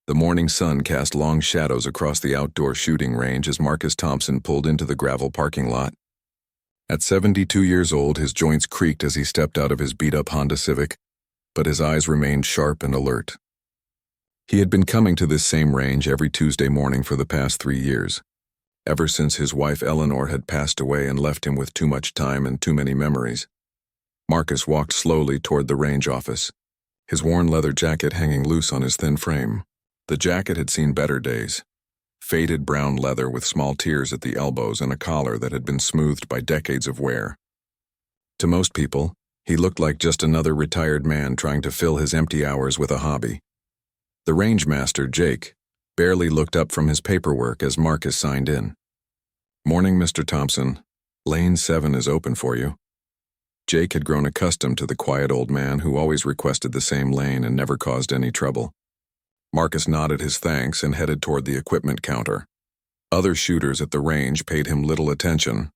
The morning sun cast long shadows across the outdoor shooting range as Marcus Thompson pulled into the gravel parking lot. At 72 years old, his joints creaked as he stepped out of his beat-up Honda Civic, but his eyes remained sharp and alert. He had been coming to this same range every Tuesday morning for the past 3 years, ever since his wife Eleanor had passed away and left him with too much time and too many memories. Marcus walked slowly toward the range office, his worn leather jacket hanging loose on his thin frame. The jacket had seen better days. Faded brown leather with small tears at the elbows and a collar that had been smoothed by decades of wear. To most people, he looked like just another retired man trying to fill his empty hours with a hobby. The range master, Jake, barely looked up from his paperwork as Marcus signed in. "Morning, Mr. Thompson. Lane 7 is open for you." Jake had grown accustomed to the quiet old man who always requested the same lane and never caused any trouble. Marcus nodded his thanks and headed toward the equipment counter. Other shooters at the range paid him little attention.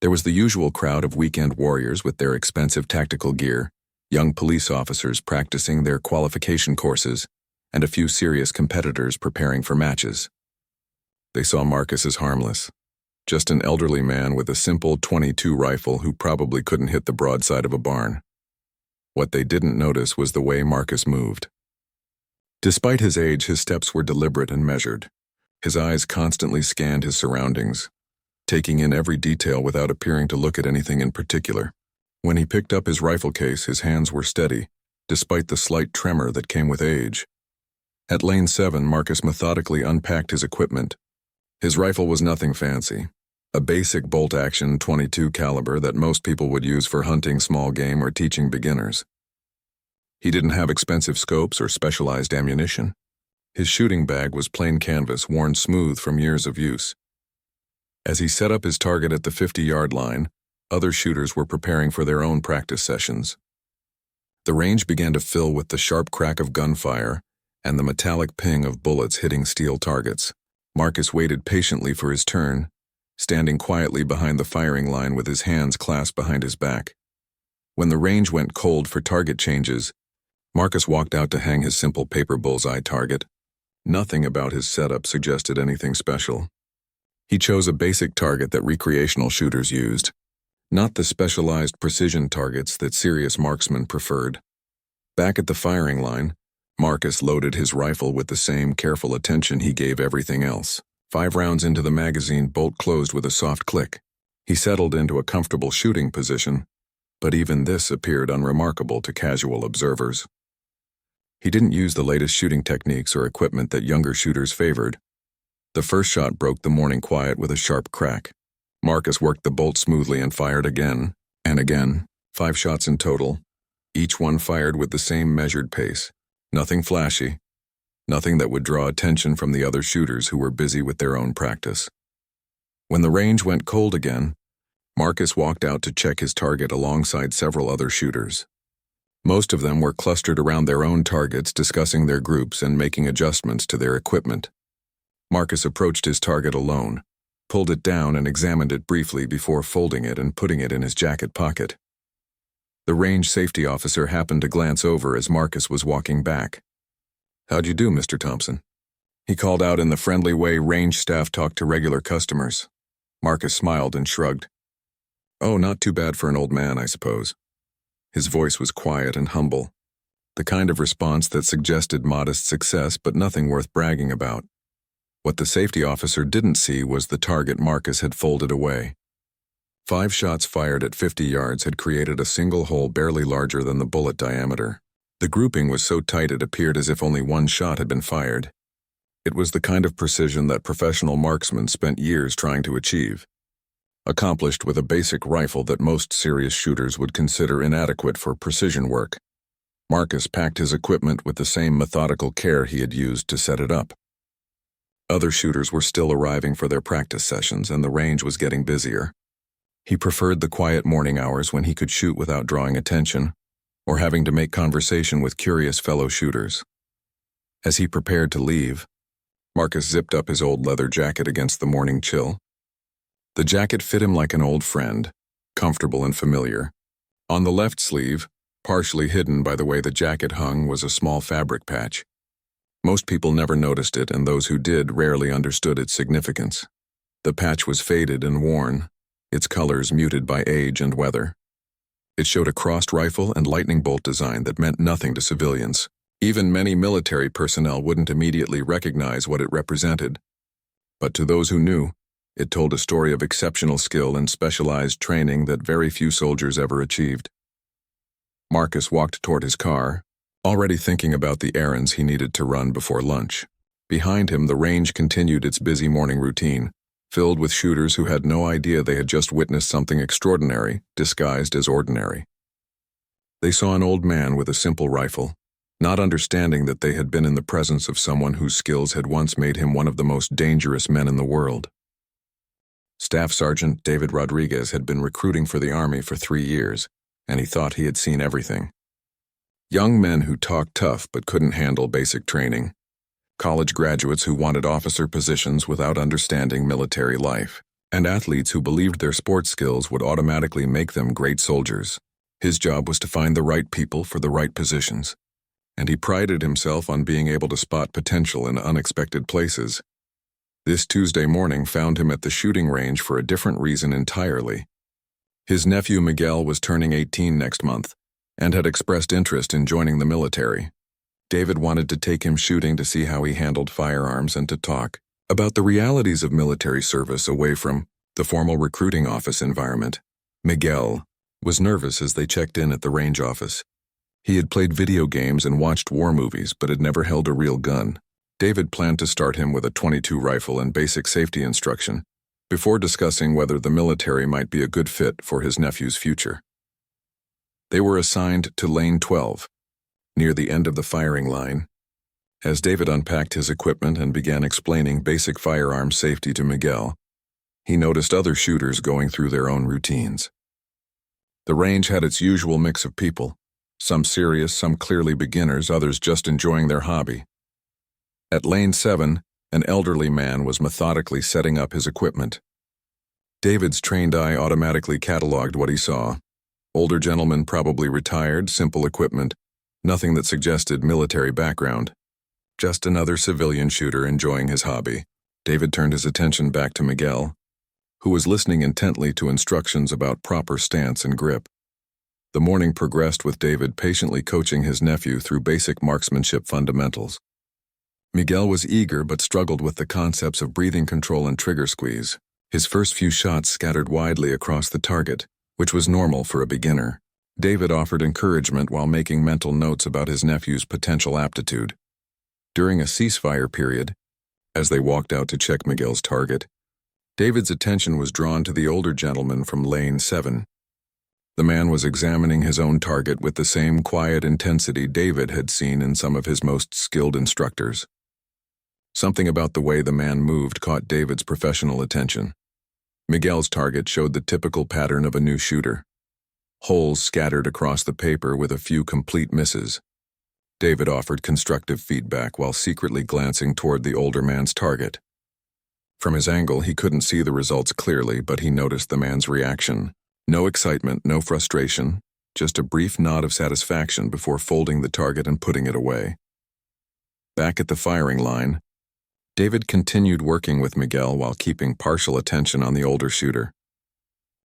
There was the usual crowd of weekend warriors with their expensive tactical gear, young police officers practicing their qualification courses, and a few serious competitors preparing for matches. They saw Marcus as harmless, just an elderly man with a simple .22 rifle who probably couldn't hit the broadside of a barn. What they didn't notice was the way Marcus moved. Despite his age, his steps were deliberate and measured. His eyes constantly scanned his surroundings, taking in every detail without appearing to look at anything in particular. When he picked up his rifle case, his hands were steady, despite the slight tremor that came with age. At Lane 7, Marcus methodically unpacked his equipment. His rifle was nothing fancy, a basic bolt-action .22 caliber that most people would use for hunting small game or teaching beginners. He didn't have expensive scopes or specialized ammunition. His shooting bag was plain canvas, worn smooth from years of use. As he set up his target at the 50-yard line, other shooters were preparing for their own practice sessions. The range began to fill with the sharp crack of gunfire and the metallic ping of bullets hitting steel targets. Marcus waited patiently for his turn, standing quietly behind the firing line with his hands clasped behind his back. When the range went cold for target changes, Marcus walked out to hang his simple paper bullseye target. Nothing about his setup suggested anything special. He chose a basic target that recreational shooters used, not the specialized precision targets that serious marksmen preferred. Back at the firing line, Marcus loaded his rifle with the same careful attention he gave everything else. 5 rounds into the magazine, bolt closed with a soft click. He settled into a comfortable shooting position, but even this appeared unremarkable to casual observers. He didn't use the latest shooting techniques or equipment that younger shooters favored. The first shot broke the morning quiet with a sharp crack. Marcus worked the bolt smoothly and fired again and again, 5 shots in total, each one fired with the same measured pace. Nothing flashy, nothing that would draw attention from the other shooters who were busy with their own practice. When the range went cold again, Marcus walked out to check his target alongside several other shooters. Most of them were clustered around their own targets, discussing their groups and making adjustments to their equipment. Marcus approached his target alone, pulled it down and examined it briefly before folding it and putting it in his jacket pocket. The range safety officer happened to glance over as Marcus was walking back. "How'd you do, Mr. Thompson?" He called out in the friendly way range staff talked to regular customers. Marcus smiled and shrugged. "Oh, not too bad for an old man, I suppose." His voice was quiet and humble, the kind of response that suggested modest success but nothing worth bragging about. What the safety officer didn't see was the target Marcus had folded away. 5 shots fired at 50 yards had created a single hole barely larger than the bullet diameter. The grouping was so tight it appeared as if only 1 shot had been fired. It was the kind of precision that professional marksmen spent years trying to achieve, accomplished with a basic rifle that most serious shooters would consider inadequate for precision work. Marcus packed his equipment with the same methodical care he had used to set it up. Other shooters were still arriving for their practice sessions, and the range was getting busier. He preferred the quiet morning hours when he could shoot without drawing attention, or having to make conversation with curious fellow shooters. As he prepared to leave, Marcus zipped up his old leather jacket against the morning chill. The jacket fit him like an old friend, comfortable and familiar. On the left sleeve, partially hidden by the way the jacket hung, was a small fabric patch. Most people never noticed it, and those who did rarely understood its significance. The patch was faded and worn, its colors muted by age and weather. It showed a crossed rifle and lightning bolt design that meant nothing to civilians. Even many military personnel wouldn't immediately recognize what it represented. But to those who knew, it told a story of exceptional skill and specialized training that very few soldiers ever achieved. Marcus walked toward his car, already thinking about the errands he needed to run before lunch. Behind him, the range continued its busy morning routine, filled with shooters who had no idea they had just witnessed something extraordinary, disguised as ordinary. They saw an old man with a simple rifle, not understanding that they had been in the presence of someone whose skills had once made him one of the most dangerous men in the world. Staff Sergeant David Rodriguez had been recruiting for the Army for 3 years, and he thought he had seen everything. Young men who talked tough but couldn't handle basic training. College graduates who wanted officer positions without understanding military life, and athletes who believed their sports skills would automatically make them great soldiers. His job was to find the right people for the right positions, and he prided himself on being able to spot potential in unexpected places. This Tuesday morning found him at the shooting range for a different reason entirely. His nephew Miguel was turning 18 next month, and had expressed interest in joining the military. David wanted to take him shooting to see how he handled firearms and to talk about the realities of military service away from the formal recruiting office environment. Miguel was nervous as they checked in at the range office. He had played video games and watched war movies, but had never held a real gun. David planned to start him with a .22 rifle and basic safety instruction, before discussing whether the military might be a good fit for his nephew's future. They were assigned to Lane 12, near the end of the firing line. As David unpacked his equipment and began explaining basic firearm safety to Miguel, he noticed other shooters going through their own routines. The range had its usual mix of people, some serious, some clearly beginners, others just enjoying their hobby. At Lane 7, an elderly man was methodically setting up his equipment. David's trained eye automatically cataloged what he saw. Older gentleman, probably retired, simple equipment, nothing that suggested military background. Just another civilian shooter enjoying his hobby. David turned his attention back to Miguel, who was listening intently to instructions about proper stance and grip. The morning progressed with David patiently coaching his nephew through basic marksmanship fundamentals. Miguel was eager but struggled with the concepts of breathing control and trigger squeeze. His first few shots scattered widely across the target, which was normal for a beginner. David offered encouragement while making mental notes about his nephew's potential aptitude. During a ceasefire period, as they walked out to check Miguel's target, David's attention was drawn to the older gentleman from Lane 7. The man was examining his own target with the same quiet intensity David had seen in some of his most skilled instructors. Something about the way the man moved caught David's professional attention. Miguel's target showed the typical pattern of a new shooter. Holes scattered across the paper with a few complete misses. David offered constructive feedback while secretly glancing toward the older man's target. From his angle, he couldn't see the results clearly, but he noticed the man's reaction. No excitement, no frustration, just a brief nod of satisfaction before folding the target and putting it away. Back at the firing line, David continued working with Miguel while keeping partial attention on the older shooter.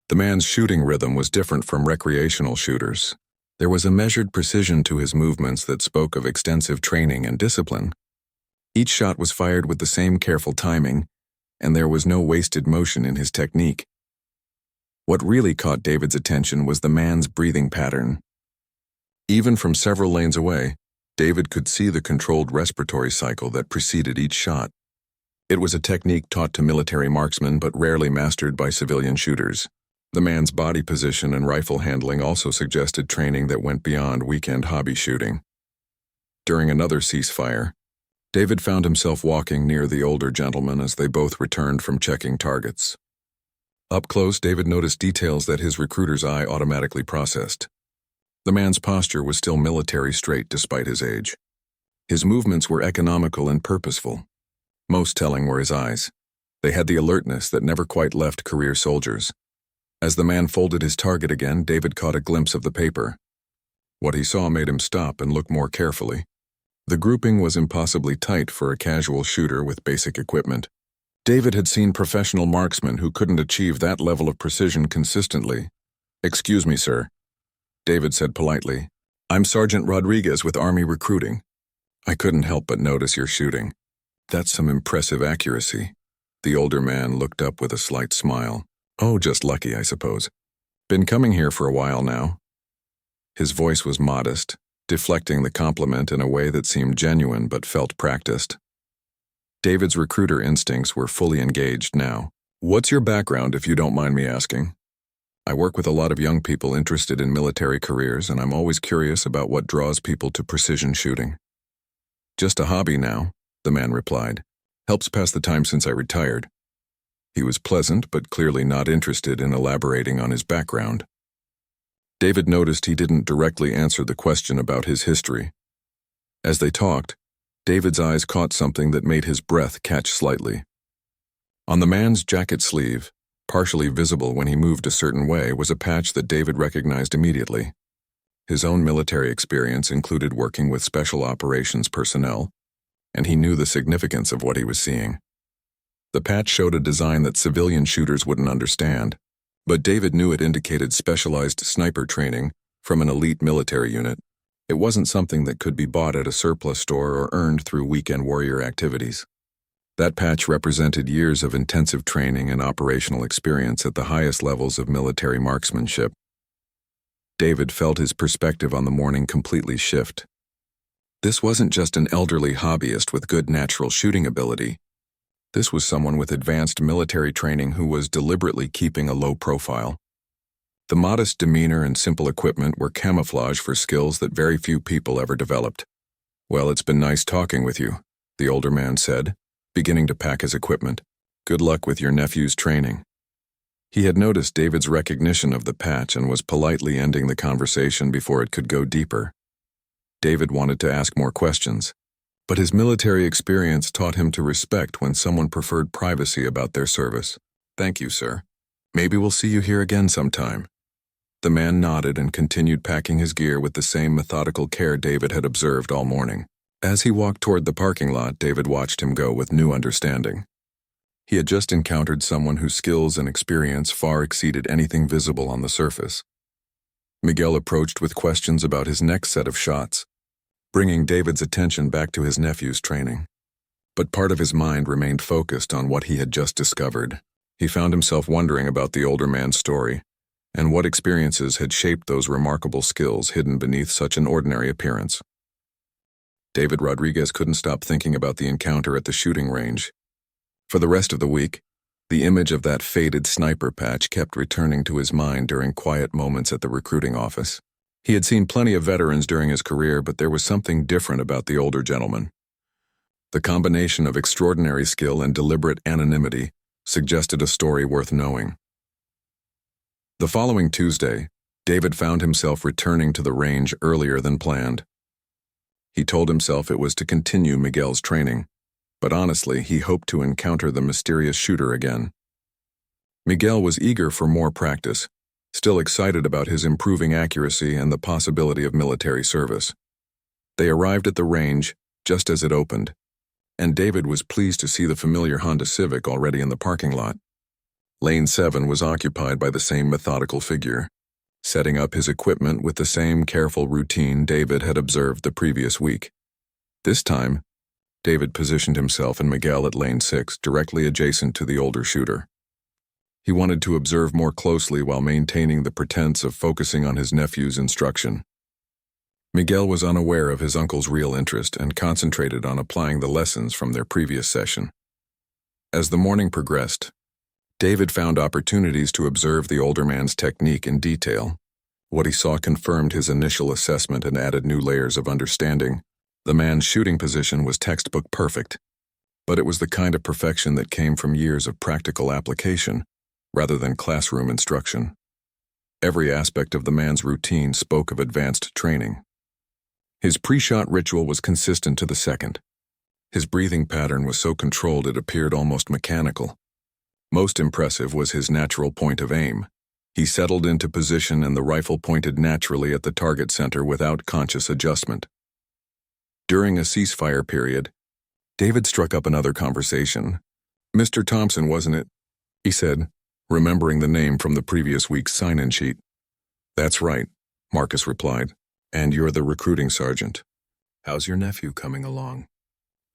The man's shooting rhythm was different from recreational shooters. There was a measured precision to his movements that spoke of extensive training and discipline. Each shot was fired with the same careful timing, and there was no wasted motion in his technique. What really caught David's attention was the man's breathing pattern. Even from several lanes away, David could see the controlled respiratory cycle that preceded each shot. It was a technique taught to military marksmen but rarely mastered by civilian shooters. The man's body position and rifle handling also suggested training that went beyond weekend hobby shooting. During another ceasefire, David found himself walking near the older gentleman as they both returned from checking targets. Up close, David noticed details that his recruiter's eye automatically processed. The man's posture was still military straight despite his age. His movements were economical and purposeful. Most telling were his eyes. They had the alertness that never quite left career soldiers. As the man folded his target again, David caught a glimpse of the paper. What he saw made him stop and look more carefully. The grouping was impossibly tight for a casual shooter with basic equipment. David had seen professional marksmen who couldn't achieve that level of precision consistently. "Excuse me, sir," David said politely. "I'm Sergeant Rodriguez with Army Recruiting. I couldn't help but notice your shooting. That's some impressive accuracy." The older man looked up with a slight smile. "Oh, just lucky, I suppose. Been coming here for a while now." His voice was modest, deflecting the compliment in a way that seemed genuine but felt practiced. David's recruiter instincts were fully engaged now. "What's your background, if you don't mind me asking?" "I work with a lot of young people interested in military careers, and I'm always curious about what draws people to precision shooting." "Just a hobby now," the man replied. "Helps pass the time since I retired." He was pleasant but clearly not interested in elaborating on his background. David noticed he didn't directly answer the question about his history. As they talked, David's eyes caught something that made his breath catch slightly. On the man's jacket sleeve, partially visible when he moved a certain way, was a patch that David recognized immediately. His own military experience included working with special operations personnel, and he knew the significance of what he was seeing. The patch showed a design that civilian shooters wouldn't understand, but David knew it indicated specialized sniper training from an elite military unit. It wasn't something that could be bought at a surplus store or earned through weekend warrior activities. That patch represented years of intensive training and operational experience at the highest levels of military marksmanship. David felt his perspective on the morning completely shift. This wasn't just an elderly hobbyist with good natural shooting ability. This was someone with advanced military training who was deliberately keeping a low profile. The modest demeanor and simple equipment were camouflage for skills that very few people ever developed. "Well, it's been nice talking with you," the older man said, beginning to pack his equipment. "Good luck with your nephew's training." He had noticed David's recognition of the patch and was politely ending the conversation before it could go deeper. David wanted to ask more questions, but his military experience taught him to respect when someone preferred privacy about their service. "Thank you, sir. Maybe we'll see you here again sometime." The man nodded and continued packing his gear with the same methodical care David had observed all morning. As he walked toward the parking lot, David watched him go with new understanding. He had just encountered someone whose skills and experience far exceeded anything visible on the surface. Miguel approached with questions about his next set of shots, bringing David's attention back to his nephew's training. But part of his mind remained focused on what he had just discovered. He found himself wondering about the older man's story, and what experiences had shaped those remarkable skills hidden beneath such an ordinary appearance. David Rodriguez couldn't stop thinking about the encounter at the shooting range. For the rest of the week, the image of that faded sniper patch kept returning to his mind during quiet moments at the recruiting office. He had seen plenty of veterans during his career, but there was something different about the older gentleman. The combination of extraordinary skill and deliberate anonymity suggested a story worth knowing. The following Tuesday, David found himself returning to the range earlier than planned. He told himself it was to continue Miguel's training, but honestly, he hoped to encounter the mysterious shooter again. Miguel was eager for more practice, still excited about his improving accuracy and the possibility of military service. They arrived at the range just as it opened, and David was pleased to see the familiar Honda Civic already in the parking lot. Lane 7 was occupied by the same methodical figure, setting up his equipment with the same careful routine David had observed the previous week. This time, David positioned himself and Miguel at Lane 6, directly adjacent to the older shooter. He wanted to observe more closely while maintaining the pretense of focusing on his nephew's instruction. Miguel was unaware of his uncle's real interest and concentrated on applying the lessons from their previous session. As the morning progressed, David found opportunities to observe the older man's technique in detail. What he saw confirmed his initial assessment and added new layers of understanding. The man's shooting position was textbook perfect, but it was the kind of perfection that came from years of practical application, rather than classroom instruction. Every aspect of the man's routine spoke of advanced training. His pre-shot ritual was consistent to the second. His breathing pattern was so controlled it appeared almost mechanical. Most impressive was his natural point of aim. He settled into position and the rifle pointed naturally at the target center without conscious adjustment. During a ceasefire period, David struck up another conversation. "Mr. Thompson, wasn't it?" he said, remembering the name from the previous week's sign-in sheet. "That's right," Marcus replied. "And you're the recruiting sergeant. How's your nephew coming along?"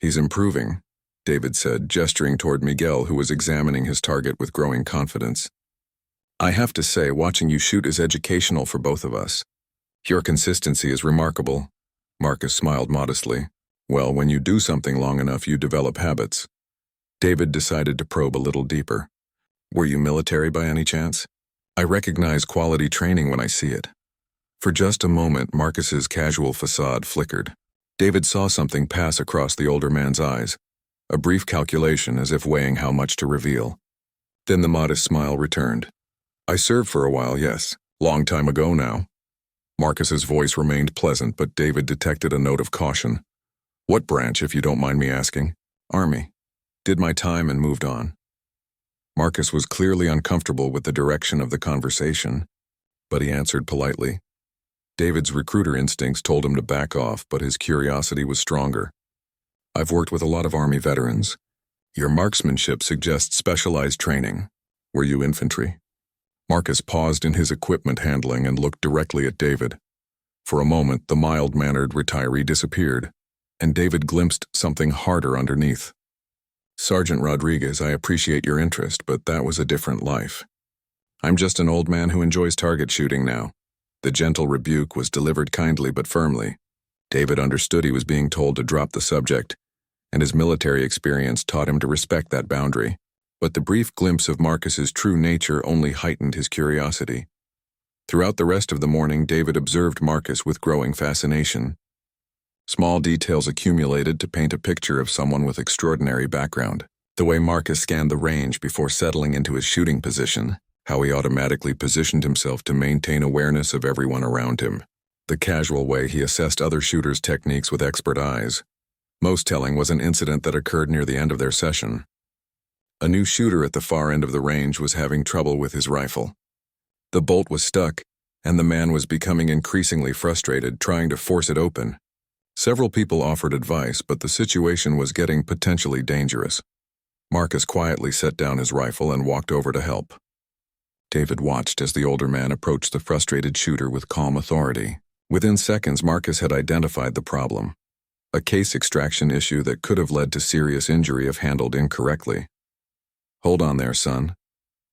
"He's improving," David said, gesturing toward Miguel, who was examining his target with growing confidence. "I have to say, watching you shoot is educational for both of us. Your consistency is remarkable." Marcus smiled modestly. "Well, when you do something long enough, you develop habits." David decided to probe a little deeper. "Were you military by any chance?" "I recognize quality training when I see it." For just a moment, Marcus's casual facade flickered. David saw something pass across the older man's eyes, a brief calculation as if weighing how much to reveal. Then the modest smile returned. "I served for a while, yes. Long time ago now." Marcus's voice remained pleasant, but David detected a note of caution. "What branch, if you don't mind me asking?" "Army. Did my time and moved on." Marcus was clearly uncomfortable with the direction of the conversation, but he answered politely. David's recruiter instincts told him to back off, but his curiosity was stronger. "I've worked with a lot of Army veterans. Your marksmanship suggests specialized training. Were you infantry?" Marcus paused in his equipment handling and looked directly at David. For a moment, the mild-mannered retiree disappeared, and David glimpsed something harder underneath. "Sergeant Rodriguez, I appreciate your interest, but that was a different life. I'm just an old man who enjoys target shooting now." The gentle rebuke was delivered kindly but firmly. David understood he was being told to drop the subject, and his military experience taught him to respect that boundary. But the brief glimpse of Marcus's true nature only heightened his curiosity. Throughout the rest of the morning, David observed Marcus with growing fascination. Small details accumulated to paint a picture of someone with extraordinary background. The way Marcus scanned the range before settling into his shooting position, how he automatically positioned himself to maintain awareness of everyone around him, the casual way he assessed other shooters' techniques with expert eyes. Most telling was an incident that occurred near the end of their session. A new shooter at the far end of the range was having trouble with his rifle. The bolt was stuck, and the man was becoming increasingly frustrated, trying to force it open. Several people offered advice, but the situation was getting potentially dangerous. Marcus quietly set down his rifle and walked over to help. David watched as the older man approached the frustrated shooter with calm authority. Within seconds, Marcus had identified the problem. A case extraction issue that could have led to serious injury if handled incorrectly. "Hold on there, son,"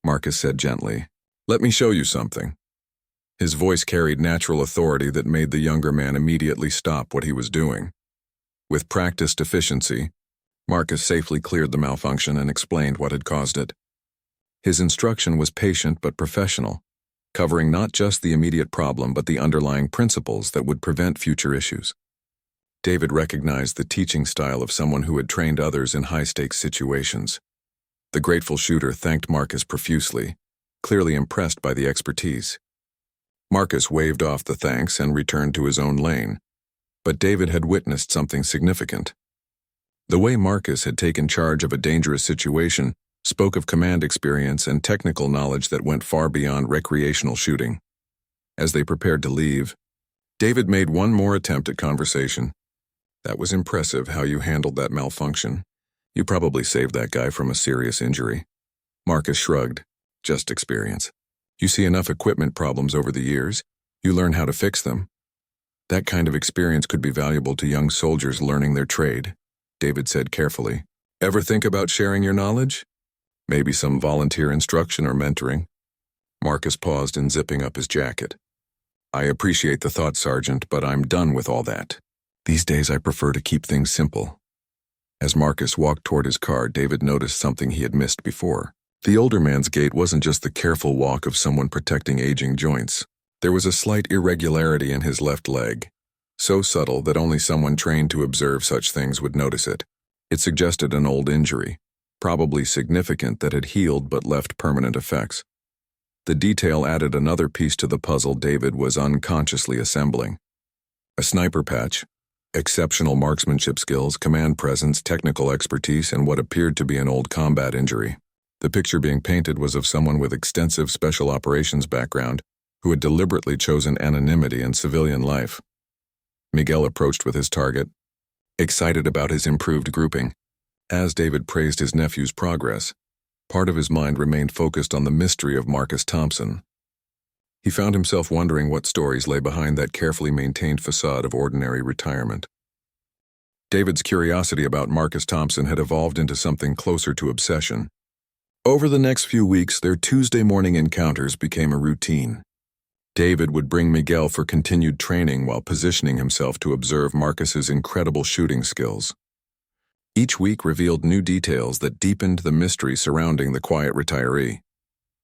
Marcus said gently. "Let me show you something." His voice carried natural authority that made the younger man immediately stop what he was doing. With practiced efficiency, Marcus safely cleared the malfunction and explained what had caused it. His instruction was patient but professional, covering not just the immediate problem but the underlying principles that would prevent future issues. David recognized the teaching style of someone who had trained others in high-stakes situations. The grateful shooter thanked Marcus profusely, clearly impressed by the expertise. Marcus waved off the thanks and returned to his own lane, but David had witnessed something significant. The way Marcus had taken charge of a dangerous situation spoke of command experience and technical knowledge that went far beyond recreational shooting. As they prepared to leave, David made one more attempt at conversation. "That was impressive how you handled that malfunction. You probably saved that guy from a serious injury." Marcus shrugged. "Just experience. You see enough equipment problems over the years, you learn how to fix them. That kind of experience could be valuable to young soldiers learning their trade," David said carefully. "Ever think about sharing your knowledge? Maybe some volunteer instruction or mentoring?" Marcus paused in zipping up his jacket. "I appreciate the thought, Sergeant, but I'm done with all that. These days I prefer to keep things simple." As Marcus walked toward his car, David noticed something he had missed before. The older man's gait wasn't just the careful walk of someone protecting aging joints. There was a slight irregularity in his left leg, so subtle that only someone trained to observe such things would notice it. It suggested an old injury, probably significant, that had healed but left permanent effects. The detail added another piece to the puzzle David was unconsciously assembling. A sniper patch, exceptional marksmanship skills, command presence, technical expertise, and what appeared to be an old combat injury. The picture being painted was of someone with extensive special operations background who had deliberately chosen anonymity in civilian life. Miguel approached with his target, excited about his improved grouping. As David praised his nephew's progress, part of his mind remained focused on the mystery of Marcus Thompson. He found himself wondering what stories lay behind that carefully maintained facade of ordinary retirement. David's curiosity about Marcus Thompson had evolved into something closer to obsession. Over the next few weeks, their Tuesday morning encounters became a routine. David would bring Miguel for continued training while positioning himself to observe Marcus's incredible shooting skills. Each week revealed new details that deepened the mystery surrounding the quiet retiree.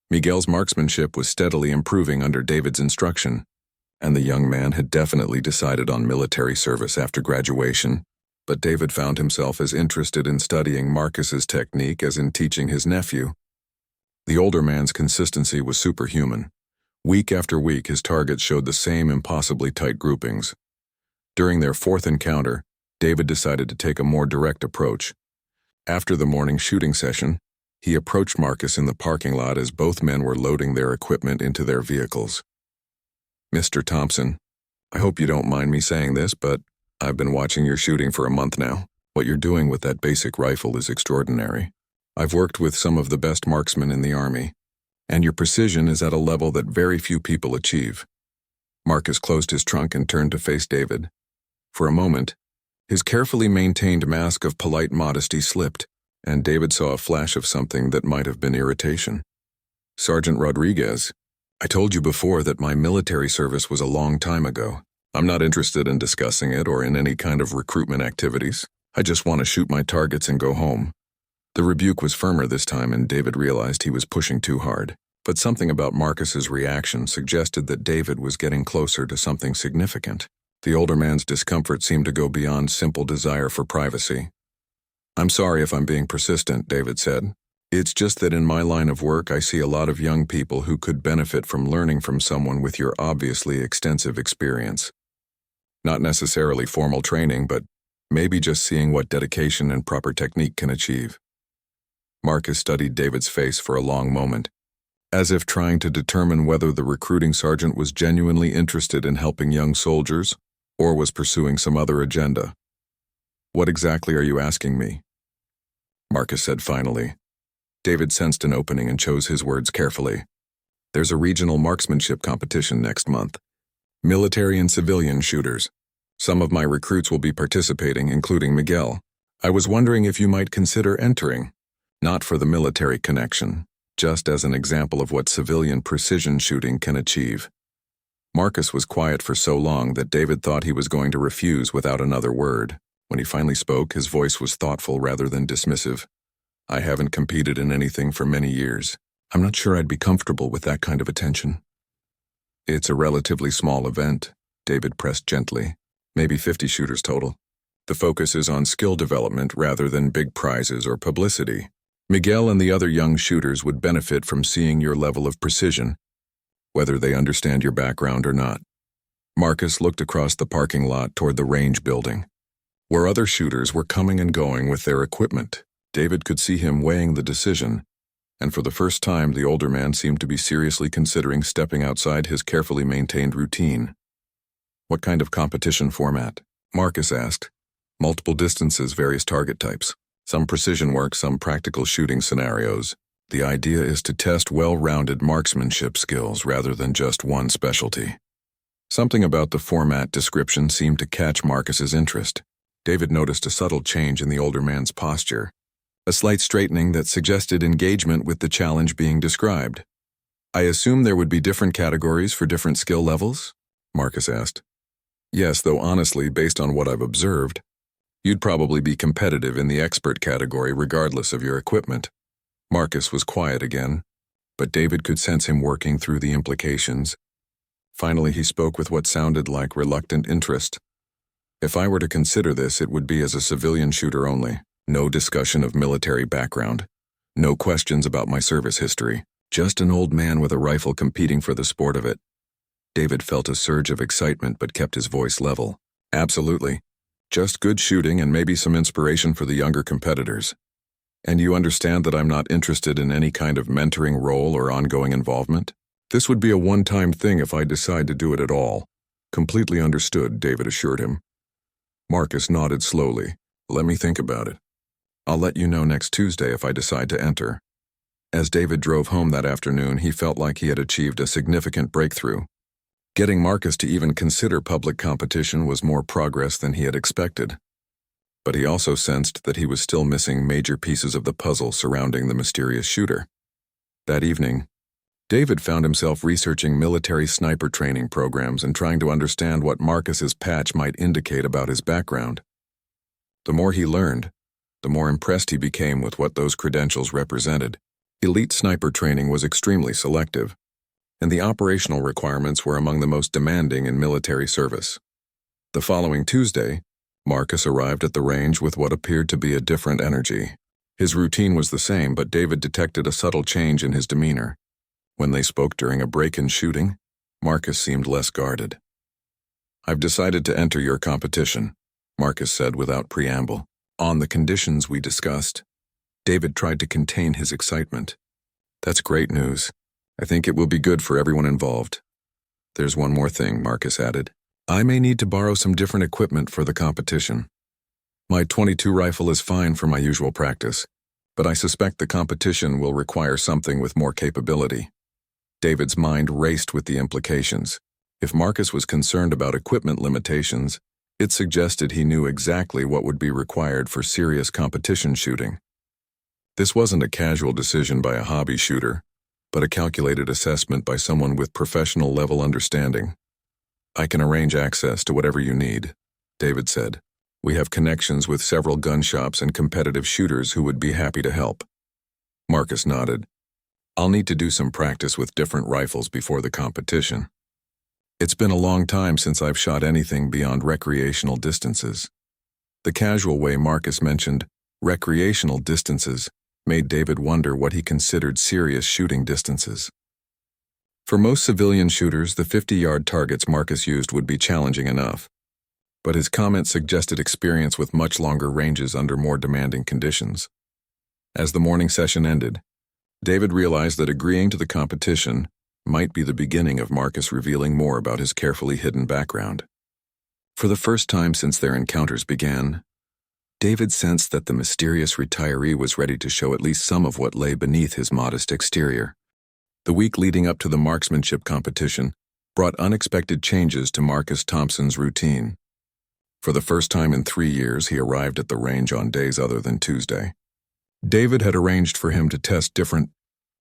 Miguel's marksmanship was steadily improving under David's instruction, and the young man had definitely decided on military service after graduation, but David found himself as interested in studying Marcus's technique as in teaching his nephew. The older man's consistency was superhuman. Week after week, his targets showed the same impossibly tight groupings. During their fourth encounter, David decided to take a more direct approach. After the morning shooting session, he approached Marcus in the parking lot as both men were loading their equipment into their vehicles. "Mr. Thompson, I hope you don't mind me saying this, but I've been watching your shooting for a month now. What you're doing with that basic rifle is extraordinary. I've worked with some of the best marksmen in the Army, and your precision is at a level that very few people achieve." Marcus closed his trunk and turned to face David. For a moment, his carefully maintained mask of polite modesty slipped, and David saw a flash of something that might have been irritation. "Sergeant Rodriguez, I told you before that my military service was a long time ago. I'm not interested in discussing it or in any kind of recruitment activities. I just want to shoot my targets and go home." The rebuke was firmer this time, and David realized he was pushing too hard. But something about Marcus's reaction suggested that David was getting closer to something significant. The older man's discomfort seemed to go beyond simple desire for privacy. "I'm sorry if I'm being persistent," David said. "It's just that in my line of work I see a lot of young people who could benefit from learning from someone with your obviously extensive experience. Not necessarily formal training, but maybe just seeing what dedication and proper technique can achieve." Marcus studied David's face for a long moment, as if trying to determine whether the recruiting sergeant was genuinely interested in helping young soldiers or was pursuing some other agenda. "What exactly are you asking me?" Marcus said finally. David sensed an opening and chose his words carefully. "There's a regional marksmanship competition next month. Military and civilian shooters. Some of my recruits will be participating, including Miguel. I was wondering if you might consider entering, not for the military connection, just as an example of what civilian precision shooting can achieve." Marcus was quiet for so long that David thought he was going to refuse without another word. When he finally spoke, his voice was thoughtful rather than dismissive. "I haven't competed in anything for many years. I'm not sure I'd be comfortable with that kind of attention." "It's a relatively small event," David pressed gently. "Maybe 50 shooters total. The focus is on skill development rather than big prizes or publicity. Miguel and the other young shooters would benefit from seeing your level of precision, whether they understand your background or not." Marcus looked across the parking lot toward the range building, where other shooters were coming and going with their equipment. David could see him weighing the decision, and for the first time the older man seemed to be seriously considering stepping outside his carefully maintained routine. "What kind of competition format?" Marcus asked. "Multiple distances, various target types. Some precision work, some practical shooting scenarios. The idea is to test well-rounded marksmanship skills rather than just one specialty." Something about the format description seemed to catch Marcus's interest. David noticed a subtle change in the older man's posture, a slight straightening that suggested engagement with the challenge being described. "I assume there would be different categories for different skill levels?" Marcus asked. "Yes, though honestly, based on what I've observed, you'd probably be competitive in the expert category regardless of your equipment." Marcus was quiet again, but David could sense him working through the implications. Finally, he spoke with what sounded like reluctant interest. "If I were to consider this, it would be as a civilian shooter only. No discussion of military background. No questions about my service history. Just an old man with a rifle competing for the sport of it." David felt a surge of excitement but kept his voice level. "Absolutely. Just good shooting and maybe some inspiration for the younger competitors. And you understand that I'm not interested in any kind of mentoring role or ongoing involvement? This would be a one-time thing if I decide to do it at all." "Completely understood," David assured him. Marcus nodded slowly. Let me think about it. I'll let you know next Tuesday if I decide to enter. As David drove home that afternoon, he felt like he had achieved a significant breakthrough. Getting Marcus to even consider public competition was more progress than he had expected. But he also sensed that he was still missing major pieces of the puzzle surrounding the mysterious shooter. That evening, David found himself researching military sniper training programs and trying to understand what Marcus's patch might indicate about his background. The more he learned, the more impressed he became with what those credentials represented. Elite sniper training was extremely selective, and the operational requirements were among the most demanding in military service. The following Tuesday, Marcus arrived at the range with what appeared to be a different energy. His routine was the same, but David detected a subtle change in his demeanor. When they spoke during a break-in shooting, Marcus seemed less guarded. "I've decided to enter your competition," Marcus said without preamble. "On the conditions we discussed." David tried to contain his excitement. "That's great news. I think it will be good for everyone involved." "There's one more thing," Marcus added. "I may need to borrow some different equipment for the competition. My .22 rifle is fine for my usual practice, but I suspect the competition will require something with more capability." David's mind raced with the implications. If Marcus was concerned about equipment limitations, it suggested he knew exactly what would be required for serious competition shooting. This wasn't a casual decision by a hobby shooter, but a calculated assessment by someone with professional-level understanding. "I can arrange access to whatever you need," David said. "We have connections with several gun shops and competitive shooters who would be happy to help." Marcus nodded. "I'll need to do some practice with different rifles before the competition. It's been a long time since I've shot anything beyond recreational distances." The casual way Marcus mentioned recreational distances made David wonder what he considered serious shooting distances. For most civilian shooters, the 50-yard targets Marcus used would be challenging enough, but his comment suggested experience with much longer ranges under more demanding conditions. As the morning session ended, David realized that agreeing to the competition might be the beginning of Marcus revealing more about his carefully hidden background. For the first time since their encounters began, David sensed that the mysterious retiree was ready to show at least some of what lay beneath his modest exterior. The week leading up to the marksmanship competition brought unexpected changes to Marcus Thompson's routine. For the first time in 3 years, he arrived at the range on days other than Tuesday. David had arranged for him to test different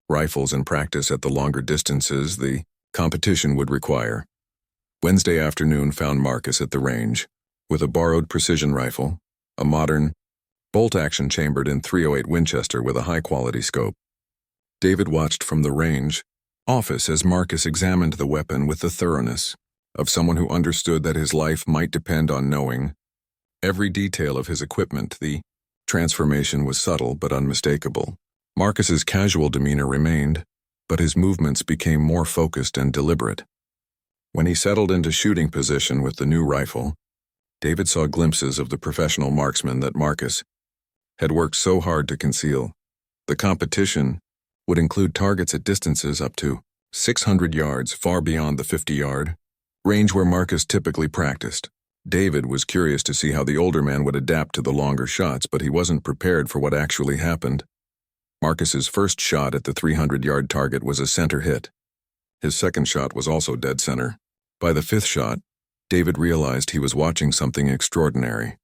rifles and practice at the longer distances the competition would require. Wednesday afternoon found Marcus at the range with a borrowed precision rifle, a modern, bolt-action chambered in .308 Winchester with a high-quality scope. David watched from the range office as Marcus examined the weapon with the thoroughness of someone who understood that his life might depend on knowing every detail of his equipment. The transformation was subtle but unmistakable. Marcus's casual demeanor remained, but his movements became more focused and deliberate. When he settled into shooting position with the new rifle, David saw glimpses of the professional marksman that Marcus had worked so hard to conceal. The competition would include targets at distances up to 600 yards, far beyond the 50-yard range where Marcus typically practiced. David was curious to see how the older man would adapt to the longer shots, but he wasn't prepared for what actually happened. Marcus's first shot at the 300-yard target was a center hit. His second shot was also dead center. By the fifth shot, David realized he was watching something extraordinary.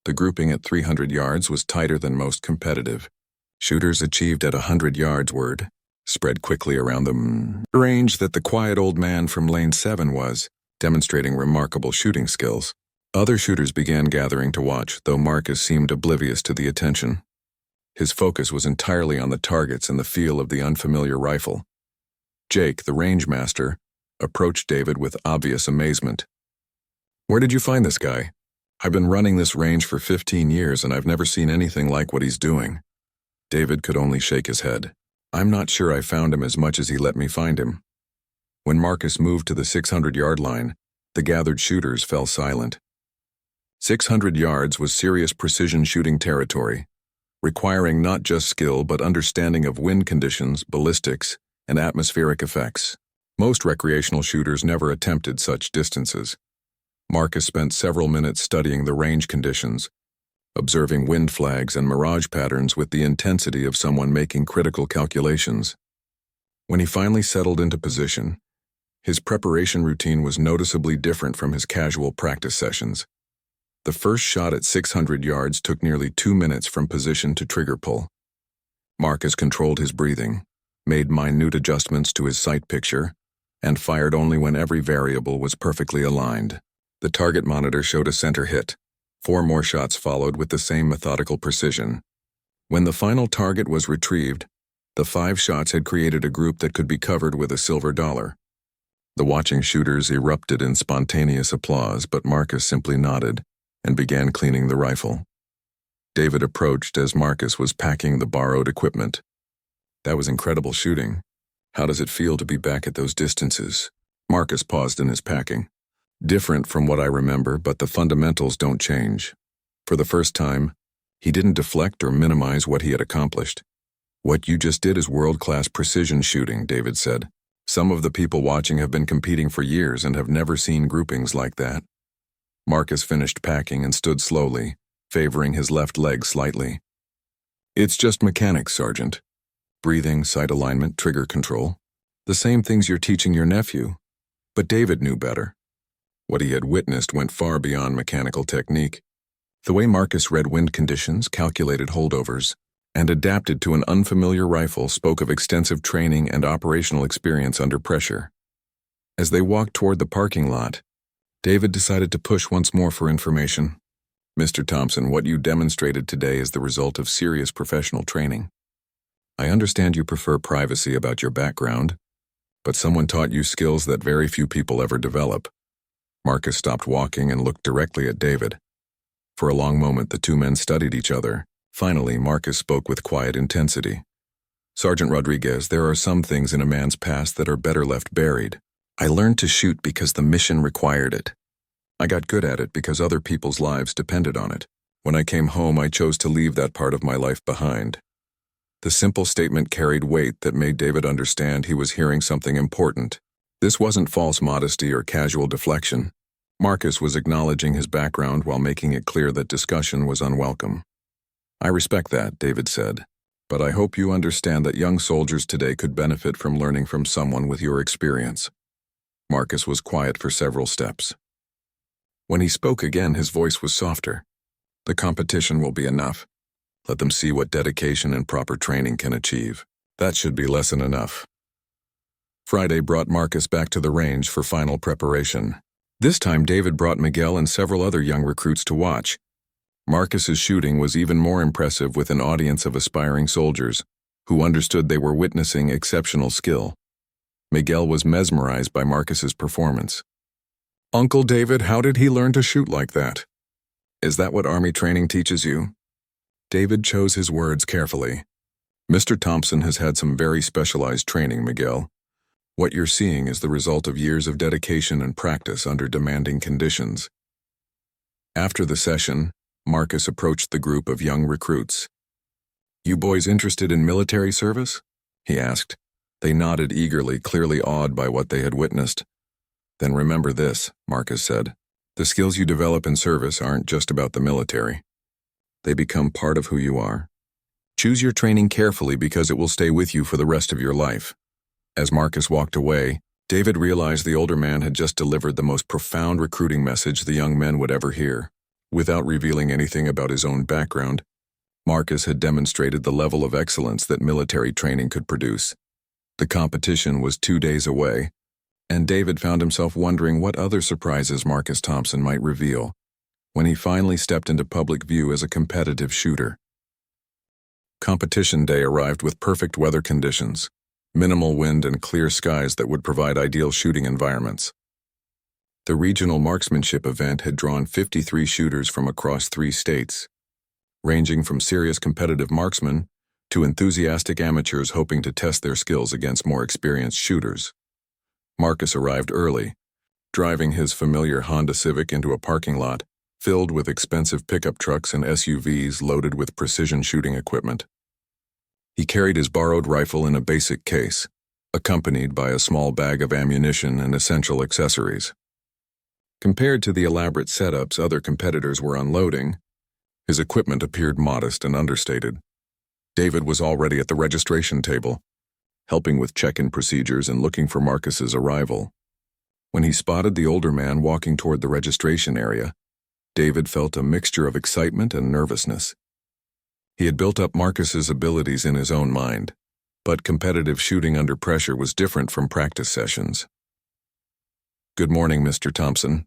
The grouping at 300 yards was tighter than most competitive. Shooters achieved at 100 yards word spread quickly around the range that the quiet old man from Lane 7 was, demonstrating remarkable shooting skills. Other shooters began gathering to watch, though Marcus seemed oblivious to the attention. His focus was entirely on the targets and the feel of the unfamiliar rifle. Jake, the range master, approached David with obvious amazement. "Where did you find this guy? I've been running this range for 15 years and I've never seen anything like what he's doing." David could only shake his head. "I'm not sure I found him as much as he let me find him." When Marcus moved to the 600-yard line, the gathered shooters fell silent. 600 yards was serious precision shooting territory, requiring not just skill but understanding of wind conditions, ballistics, and atmospheric effects. Most recreational shooters never attempted such distances. Marcus spent several minutes studying the range conditions, observing wind flags and mirage patterns with the intensity of someone making critical calculations. When he finally settled into position, his preparation routine was noticeably different from his casual practice sessions. The first shot at 600 yards took nearly 2 minutes from position to trigger pull. Marcus controlled his breathing, made minute adjustments to his sight picture, and fired only when every variable was perfectly aligned. The target monitor showed a center hit. 4 more shots followed with the same methodical precision. When the final target was retrieved, the 5 shots had created a group that could be covered with a silver dollar. The watching shooters erupted in spontaneous applause, but Marcus simply nodded and began cleaning the rifle. David approached as Marcus was packing the borrowed equipment. "That was incredible shooting. How does it feel to be back at those distances?" Marcus paused in his packing. "Different from what I remember, but the fundamentals don't change." For the first time, he didn't deflect or minimize what he had accomplished. "What you just did is world-class precision shooting," David said. "Some of the people watching have been competing for years and have never seen groupings like that." Marcus finished packing and stood slowly, favoring his left leg slightly. "It's just mechanics, Sergeant. Breathing, sight alignment, trigger control. The same things you're teaching your nephew." But David knew better. What he had witnessed went far beyond mechanical technique. The way Marcus read wind conditions, calculated holdovers, and adapted to an unfamiliar rifle spoke of extensive training and operational experience under pressure. As they walked toward the parking lot, David decided to push once more for information. "Mr. Thompson, what you demonstrated today is the result of serious professional training. I understand you prefer privacy about your background, but someone taught you skills that very few people ever develop." Marcus stopped walking and looked directly at David. For a long moment, the two men studied each other. Finally, Marcus spoke with quiet intensity. "Sergeant Rodriguez, there are some things in a man's past that are better left buried. I learned to shoot because the mission required it. I got good at it because other people's lives depended on it. When I came home, I chose to leave that part of my life behind." The simple statement carried weight that made David understand he was hearing something important. This wasn't false modesty or casual deflection. Marcus was acknowledging his background while making it clear that discussion was unwelcome. "I respect that," David said, "but I hope you understand that young soldiers today could benefit from learning from someone with your experience." Marcus was quiet for several steps. When he spoke again, his voice was softer. "The competition will be enough. Let them see what dedication and proper training can achieve. That should be lesson enough." Friday brought Marcus back to the range for final preparation. This time David brought Miguel and several other young recruits to watch. Marcus's shooting was even more impressive with an audience of aspiring soldiers who understood they were witnessing exceptional skill. Miguel was mesmerized by Marcus's performance. "Uncle David, how did he learn to shoot like that? Is that what Army training teaches you?" David chose his words carefully. "Mr. Thompson has had some very specialized training, Miguel. What you're seeing is the result of years of dedication and practice under demanding conditions." After the session, Marcus approached the group of young recruits. "You boys interested in military service?" he asked. They nodded eagerly, clearly awed by what they had witnessed. "Then remember this," Marcus said. "The skills you develop in service aren't just about the military. They become part of who you are. Choose your training carefully because it will stay with you for the rest of your life." As Marcus walked away, David realized the older man had just delivered the most profound recruiting message the young men would ever hear. Without revealing anything about his own background, Marcus had demonstrated the level of excellence that military training could produce. The competition was 2 days away, and David found himself wondering what other surprises Marcus Thompson might reveal when he finally stepped into public view as a competitive shooter. Competition day arrived with perfect weather conditions, minimal wind and clear skies that would provide ideal shooting environments. The regional marksmanship event had drawn 53 shooters from across 3 states, ranging from serious competitive marksmen to enthusiastic amateurs hoping to test their skills against more experienced shooters. Marcus arrived early, driving his familiar Honda Civic into a parking lot filled with expensive pickup trucks and SUVs loaded with precision shooting equipment. He carried his borrowed rifle in a basic case, accompanied by a small bag of ammunition and essential accessories. Compared to the elaborate setups other competitors were unloading, his equipment appeared modest and understated. David was already at the registration table, helping with check-in procedures and looking for Marcus's arrival. When he spotted the older man walking toward the registration area, David felt a mixture of excitement and nervousness. He had built up Marcus's abilities in his own mind, but competitive shooting under pressure was different from practice sessions. "Good morning, Mr. Thompson,"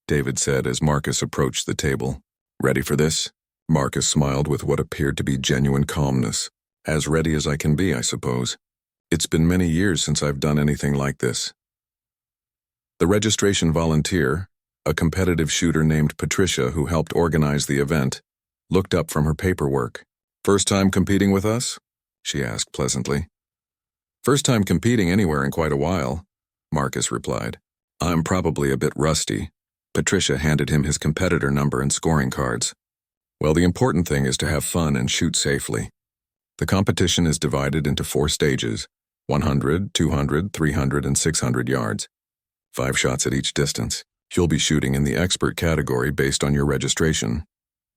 David said as Marcus approached the table. "Ready for this?" Marcus smiled with what appeared to be genuine calmness. "As ready as I can be, I suppose. It's been many years since I've done anything like this." The registration volunteer, a competitive shooter named Patricia who helped organize the event, looked up from her paperwork. "First time competing with us?" she asked pleasantly. "First time competing anywhere in quite a while," Marcus replied. "I'm probably a bit rusty." Patricia handed him his competitor number and scoring cards. "Well, the important thing is to have fun and shoot safely. The competition is divided into 4 stages, 100, 200, 300, and 600 yards. 5 shots at each distance. You'll be shooting in the expert category based on your registration."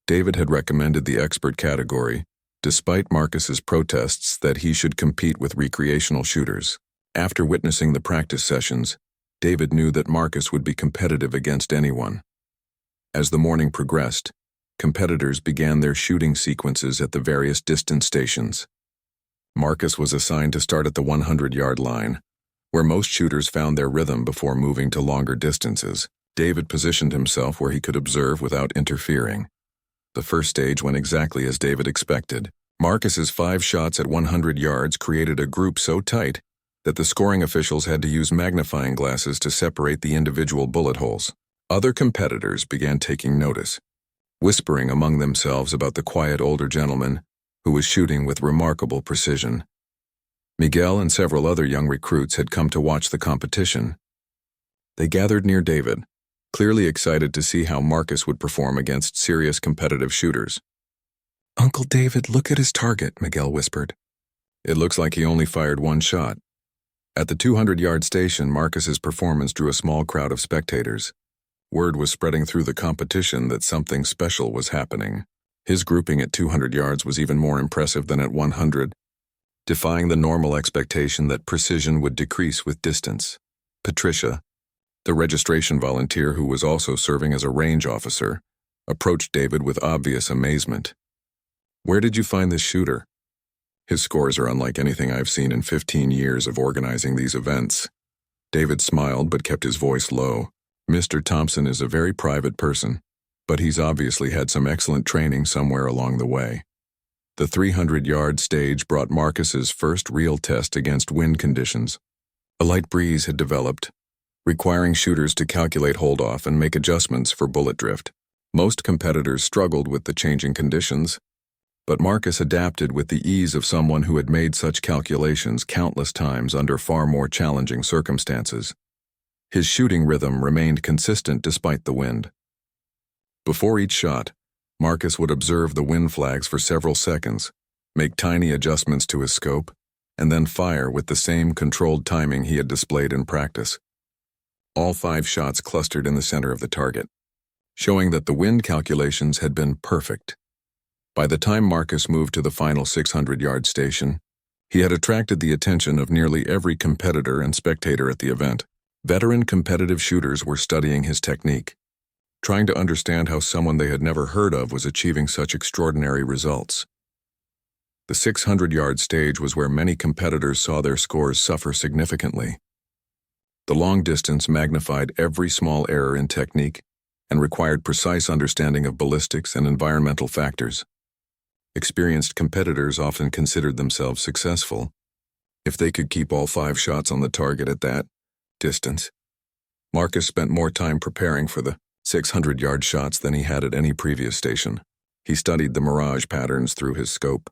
David had recommended the expert category, despite Marcus's protests that he should compete with recreational shooters. After witnessing the practice sessions, David knew that Marcus would be competitive against anyone. As the morning progressed, competitors began their shooting sequences at the various distance stations. Marcus was assigned to start at the 100-yard line, where most shooters found their rhythm before moving to longer distances. David positioned himself where he could observe without interfering. The first stage went exactly as David expected. Marcus's 5 shots at 100 yards created a group so tight that the scoring officials had to use magnifying glasses to separate the individual bullet holes. Other competitors began taking notice, whispering among themselves about the quiet older gentleman who was shooting with remarkable precision. Miguel and several other young recruits had come to watch the competition. They gathered near David, clearly excited to see how Marcus would perform against serious competitive shooters. "Uncle David, look at his target," Miguel whispered. "It looks like he only fired 1 shot." At the 200-yard station, Marcus's performance drew a small crowd of spectators. Word was spreading through the competition that something special was happening. His grouping at 200 yards was even more impressive than at 100, defying the normal expectation that precision would decrease with distance. Patricia, the registration volunteer who was also serving as a range officer, approached David with obvious amazement. "Where did you find this shooter? His scores are unlike anything I've seen in 15 years of organizing these events." David smiled but kept his voice low. "Mr. Thompson is a very private person, but he's obviously had some excellent training somewhere along the way." The 300-yard stage brought Marcus's first real test against wind conditions. A light breeze had developed, requiring shooters to calculate hold-off and make adjustments for bullet drift. Most competitors struggled with the changing conditions, but Marcus adapted with the ease of someone who had made such calculations countless times under far more challenging circumstances. His shooting rhythm remained consistent despite the wind. Before each shot, Marcus would observe the wind flags for several seconds, make tiny adjustments to his scope, and then fire with the same controlled timing he had displayed in practice. All 5 shots clustered in the center of the target, showing that the wind calculations had been perfect. By the time Marcus moved to the final 600-yard station, he had attracted the attention of nearly every competitor and spectator at the event. Veteran competitive shooters were studying his technique, trying to understand how someone they had never heard of was achieving such extraordinary results. The 600-yard stage was where many competitors saw their scores suffer significantly. The long distance magnified every small error in technique and required precise understanding of ballistics and environmental factors. Experienced competitors often considered themselves successful if they could keep all 5 shots on the target at that distance. Marcus spent more time preparing for the 600-yard shots than he had at any previous station. He studied the mirage patterns through his scope,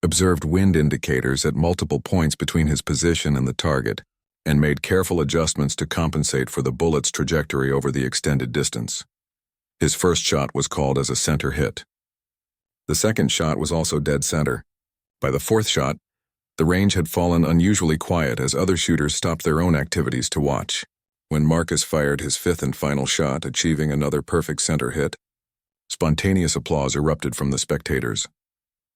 observed wind indicators at multiple points between his position and the target, and made careful adjustments to compensate for the bullet's trajectory over the extended distance. His first shot was called as a center hit. The second shot was also dead center. By the 4th shot, the range had fallen unusually quiet as other shooters stopped their own activities to watch. When Marcus fired his fifth and final shot, achieving another perfect center hit, spontaneous applause erupted from the spectators.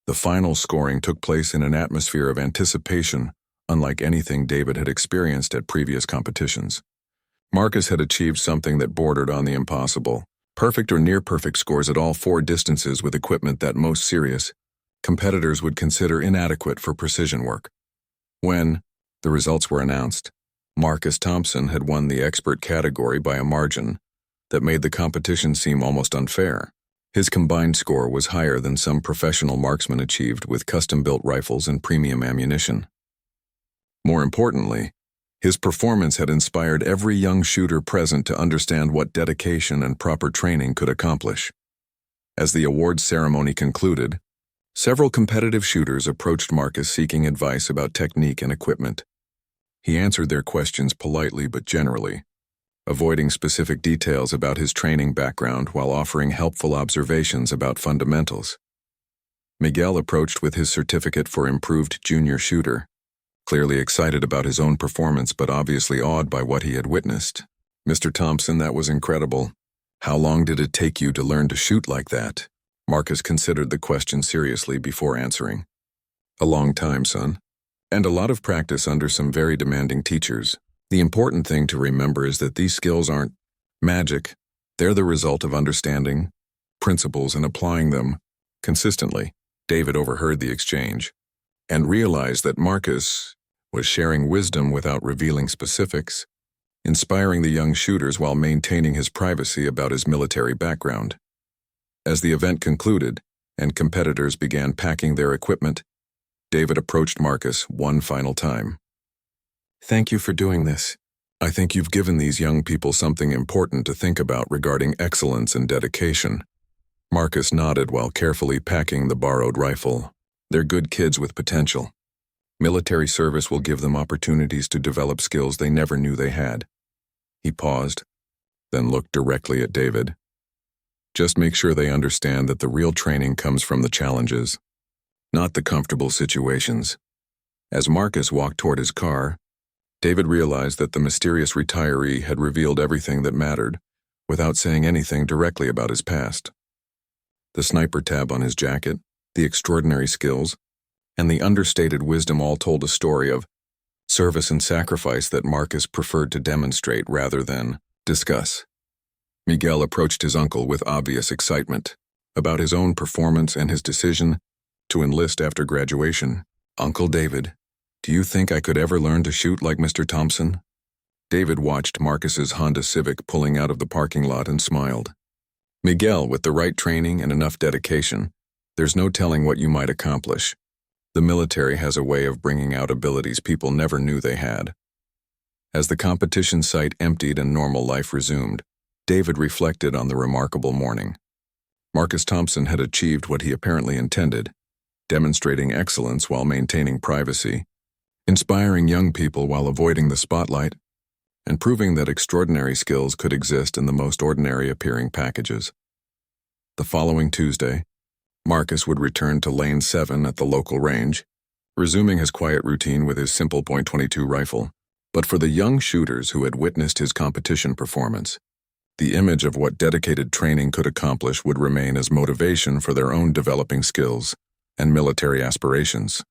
The final scoring took place in an atmosphere of anticipation, unlike anything David had experienced at previous competitions. Marcus had achieved something that bordered on the impossible. Perfect or near-perfect scores at all four distances with equipment that most serious competitors would consider inadequate for precision work. When the results were announced, Marcus Thompson had won the expert category by a margin that made the competition seem almost unfair. His combined score was higher than some professional marksmen achieved with custom-built rifles and premium ammunition. More importantly, his performance had inspired every young shooter present to understand what dedication and proper training could accomplish. As the awards ceremony concluded, several competitive shooters approached Marcus seeking advice about technique and equipment. He answered their questions politely but generally, avoiding specific details about his training background while offering helpful observations about fundamentals. Miguel approached with his certificate for improved junior shooter, clearly excited about his own performance but obviously awed by what he had witnessed. "Mr. Thompson, that was incredible. How long did it take you to learn to shoot like that?" Marcus considered the question seriously before answering. "A long time, son. And a lot of practice under some very demanding teachers. The important thing to remember is that these skills aren't magic. They're the result of understanding principles and applying them consistently." David overheard the exchange and realized that Marcus was sharing wisdom without revealing specifics, inspiring the young shooters while maintaining his privacy about his military background. As the event concluded and competitors began packing their equipment, David approached Marcus one final time. "Thank you for doing this. I think you've given these young people something important to think about regarding excellence and dedication." Marcus nodded while carefully packing the borrowed rifle. "They're good kids with potential. Military service will give them opportunities to develop skills they never knew they had." He paused, then looked directly at David. "Just make sure they understand that the real training comes from the challenges, not the comfortable situations." As Marcus walked toward his car, David realized that the mysterious retiree had revealed everything that mattered, without saying anything directly about his past. The sniper tab on his jacket, the extraordinary skills, and the understated wisdom all told a story of service and sacrifice that Marcus preferred to demonstrate rather than discuss. Miguel approached his uncle with obvious excitement about his own performance and his decision to enlist after graduation. "Uncle David, do you think I could ever learn to shoot like Mr. Thompson?" David watched Marcus's Honda Civic pulling out of the parking lot and smiled. "Miguel, with the right training and enough dedication, there's no telling what you might accomplish. The military has a way of bringing out abilities people never knew they had." As the competition site emptied and normal life resumed, David reflected on the remarkable morning. Marcus Thompson had achieved what he apparently intended, demonstrating excellence while maintaining privacy, inspiring young people while avoiding the spotlight, and proving that extraordinary skills could exist in the most ordinary-appearing packages. The following Tuesday, Marcus would return to Lane 7 at the local range, resuming his quiet routine with his simple .22 rifle. But for the young shooters who had witnessed his competition performance, the image of what dedicated training could accomplish would remain as motivation for their own developing skills and military aspirations.